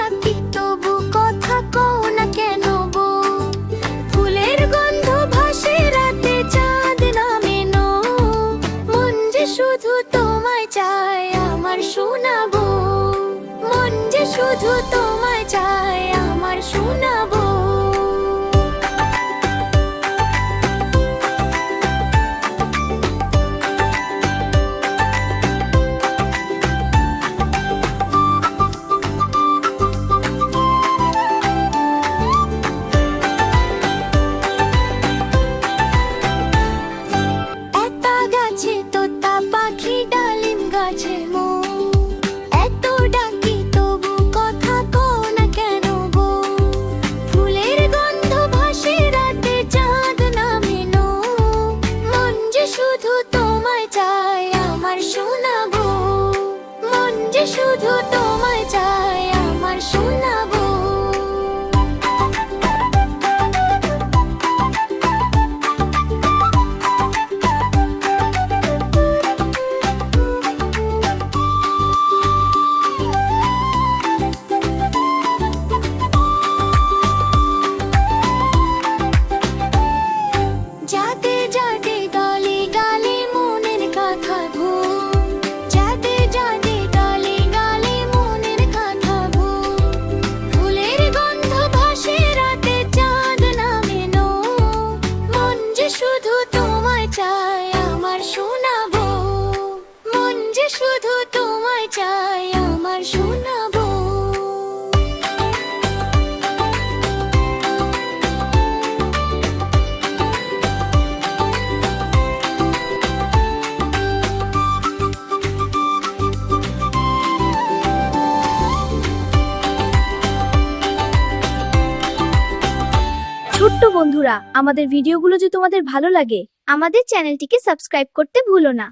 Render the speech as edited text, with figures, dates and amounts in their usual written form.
ডাকি তবু কথা কও না কেন বউ? ফুলের গন্ধ ভাসে রাতে চাঁদ নামে নো, মন যে শুধু তোমায় চায় আমার সোনা বউ, মন যে শুধু তোমায় চায় আমার সোনা বউ। এতা গাছে তোতা পাখি ডালিম গাছে মো, এত ডাকি তবু কথা কও না কেন বউ? ফুলের গন্ধ ভাসে রাতে চাঁদ নামে নো, মন যে শুধু তোমায় চায় আমার সোনা বউ, মন যে শুধু তোমায় চায় আমার সোনা বউ। যাতে যাতে গালে গালে মনের কথা গো, যাতে যাতে গালে গালে মনের কথা গো। ফুলের গন্ধ ভাসে রাতে চাঁদ নামে নো, মন যে শুধু তোমায় চায় আমার সোনা বউ, মন যে শুধু তোমায় চায় আমার সোনা বউ। ছোট্ট বন্ধুরা, আমাদের ভিডিওগুলো যদি তোমাদের ভালো লাগে, আমাদের চ্যানেলটিকে সাবস্ক্রাইব করতে ভুলো না।